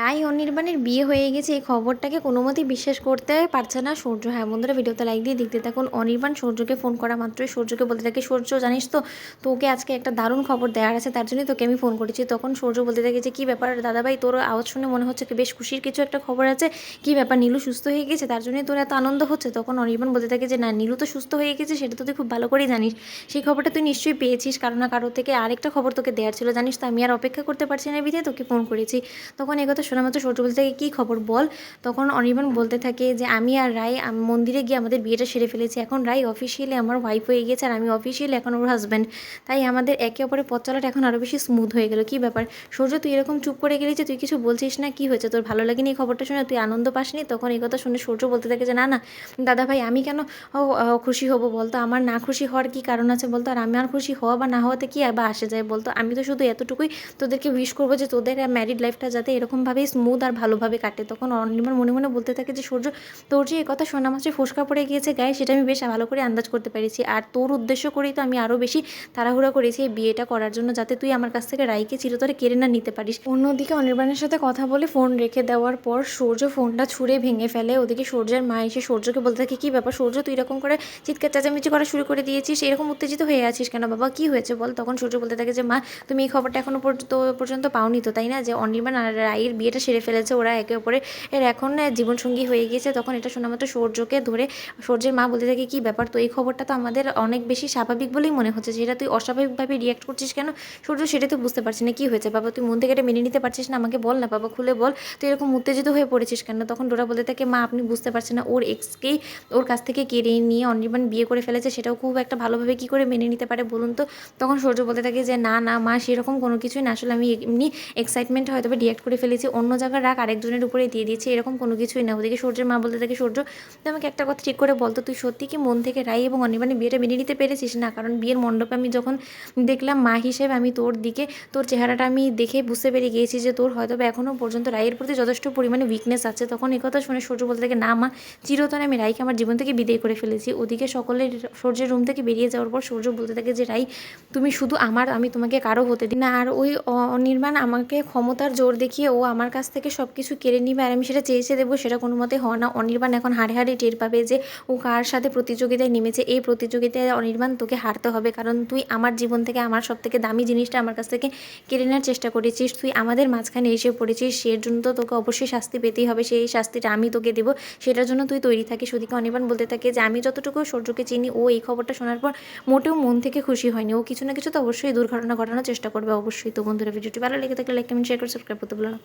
রায় অনির্বাণের বিয়ে হয়ে গেছে এই খবরটাকে কোনো মতেই বিশ্বাস করতে পারছে না সূর্য। হ্যাঁ বন্ধুরা, ভিডিওতে লাইক দিয়ে দেখতে থাকুন। অনির্বাণ সূর্যকে ফোন করা মাত্রই সূর্যকে বলতে থাকে, সূর্য জানিস তো তোকে আজকে একটা দারুণ খবর দেওয়ার আছে, তার জন্যই তোকে আমি ফোন করেছি। তখন সূর্য বলতে থাকে যে কী ব্যাপার দাদাভাই, তোর আওয়াজ শুনে মনে হচ্ছে কি বেশ খুশির কিছু একটা খবর আছে। কী ব্যাপার, নীলু সুস্থ হয়ে গেছে তার জন্যই তোর এত আনন্দ হচ্ছে? তখন অনির্বাণ বলতে থাকে যে না, নীলু তো সুস্থ হয়ে গেছে সেটা তো তুই খুব ভালো করেই জানিস। সেই খবরটা তুই নিশ্চয়ই পেয়েছিস কারো না কারো থেকে। আরেকটা খবর তোকে দেওয়ার ছিল জানিস তো, আমি আর অপেক্ষা করতে পারছি না বিধে তোকে ফোন করেছি। তখন একথা শোনা মাত্র সূর্য বলতে থাকে কী খবর বল। তখন অনির্বাণ বলতে থাকে যে আমি আর রায় মন্দিরে গিয়ে আমাদের বিয়েটা সেরে ফেলেছি। এখন রায় অফিসিয়ালি আমার ওয়াইফ হয়ে গেছে আর আমি অফিসিয়ালি এখন ওর হাজব্যান্ড। তাই আমাদের একে অপরের পথ চলাটা এখন আরও বেশি স্মুথ হয়ে গেল। কী ব্যাপার সূর্য, তুই এরকম চুপ করে গেলি যে, তুই কিছু বলছিস না? কী হয়েছে তোর, ভালো লাগেনি এই খবরটা শুনে, তুই আনন্দ পাসনি? তখন এই কথা শুনে সূর্য বলতে থাকে যে না না দাদা ভাই, আমি কেন খুশি হব বলতো? আমার না খুশি হওয়ার কি কারণ আছে বলতো? আর আমার খুশি হওয়া বা না হওয়াতে কী বা আসে যায় বলতো? আমি তো শুধু এতটুকুই তোদেরকে উইশ করবো যে তোদের ম্যারিড লাইফটা যাতে এরকমভাবেই স্মুথ আর ভালোভাবে কাটে। তখন অনির্বাণ মনে মনে বলতে থাকে যে সূর্য, তোর যে কথা শোনা মাত্রই ফোসকা পড়ে গিয়েছে গায়ে, সেটা আমি বেশ ভালো করে আন্দাজ করতে পেরেছি। আর তোর উদ্দেশ্য করেই তো আমি আরও বেশি তাড়াহুড়া করেছি এই বিয়েটা করার জন্য, যাতে তুই আমার কাছ থেকে রাইকে চিরতরে কেড়ে না নিতে পারিস। অন্যদিকে অনির্বাণের সাথে কথা বলে ফোন রেখে দেওয়ার পর সূর্য ফোনটা ছুঁড়ে ভেঙে ফেলে। ওদিকে সূর্যের মা এসে সূর্যকে বলতে থাকে কী ব্যাপার সূর্য, তুই এরকম করে চিৎকার চেঁচামেচি করা শুরু করে দিয়েছিস, এরকম উত্তেজিত হয়ে আছিস কেন বাবা, কী হয়েছে বল? তখন সূর্য বলতে থাকে যে মা, তুমি এই খবরটা এখনো পর্যন্ত পাওনি তো তাই না, যে অনির্বাণ আর রায়ের বিয়েটা সেরে ফেলেছে, ওরা একে অপরের এখন জীবনসঙ্গী হয়ে গিয়েছে। তখন এটা শোনা মাত্র সূর্যকে ধরে সূর্যের মা বলতে থাকে কী ব্যাপার, তো এই খবরটা তো আমাদের অনেক বেশি স্বাভাবিক বলেই মনে হচ্ছে, যেটা তুই অস্বাভাবিকভাবে রিয়াক্ট করছিস কেন সূর্য, সেটা তো বুঝতে পারছি না। কী হয়েছে বাবা, তুই মন থেকে এটা মেনে নিতে পারছিস না? আমাকে বল না বাবা, খুলে বল, তুই এরকম উত্তেজিত হয়ে পড়েছিস কেন? তখন ডোরা বলতে থাকে মা, আপনি বুঝতে পারছেন না, ওর এক্সকেই ওর কাছ থেকে কেড়ে নিয়ে অনির্বাণ বিয়ে করে ফেলেছে, সেটাও খুব একটা ভালোভাবে কী করে মেনে নিতে পারে বলুন তো? তখন সূর্য বলতে থাকে যে না না মা, সেরকম কোনো কিছুই না, আসলে আমি এমনি এক্সাইটমেন্টে হয়তো রিয়াক্ট করে ফেলেছি, অন্য জায়গার রাগ আরেকজনের উপরে দিয়ে দিয়েছি, এরকম কোনো কিছুই না। ওদিকে সূর্যের মা বলতে থাকে সূর্য, তুই আমাকে একটা কথা ঠিক করে বলতো, তুই সত্যি কি মন থেকে রাই এবং অনির্বাণের বিয়েটা মেনে নিতে পেরেছিস? না, কারণ বিয়ের মণ্ডপে আমি যখন দেখলাম মা হিসেবে আমি তোর দিকে, তোর চেহারাটা আমি দেখে বুঝতে পেরে গিয়েছি যে তোর হয়তো এখনও পর্যন্ত রায়ের প্রতি যথেষ্ট পরিমাণে উইকনেস আছে। তখন এই কথা শুনে সূর্য বলতে থাকে না মা, চিরতরে আমি রাইকে আমার জীবন থেকে বিদায় করে ফেলেছি। ওদিকে সকলের সূর্যের রুম থেকে বেরিয়ে যাওয়ার পর সূর্য বলতে থাকে যে রাই, তুমি শুধু আমার, আমি তোমাকে কারো হতে দিই না। আর ওই অনির্বাণ আমাকে ক্ষমতার জোর দেখিয়ে ও আমার কাছ থেকে সব কিছু কেড়ে নিবে আর আমি সেটা চেয়েছে দেবো, সেটা কোনো মতে হয় না। অনির্বাণ এখন হাড়ে হাড়ে টের পাবে যে ও কার সাথে প্রতিযোগিতায় নেমেছে। এই প্রতিযোগিতায় অনির্বাণ তোকে হারতে হবে, কারণ তুই আমার জীবন থেকে আমার সব থেকে দামি জিনিসটা আমার কাছ থেকে কেড়ে নেওয়ার চেষ্টা করেছিস, তুই আমাদের মাঝখানে এসে পড়েছিস, সের জন্য তো তোকে অবশ্যই শাস্তি পেতেই হবে। সেই শাস্তিটা আমি তোকে দেবো, সেটার জন্য তুই তৈরি থাকিস। ওদিকে অনির্বাণ বলতে থাকে যে আমি যতটুকু সূর্যকে চিনি, ও এই খবরটা শোনার পর মোটেও মন থেকে খুশি হয়নি, ও কিছু না কিছু তো অবশ্যই দুর্ঘটনা ঘটানোর চেষ্টা করবে অবশ্যই। তো বন্ধুরা, ভিডিওটি ভালো লেগে থাকলে লাইক কমেন্ট শেয়ার করে সাবস্ক্রাইব করতে ভুলো না।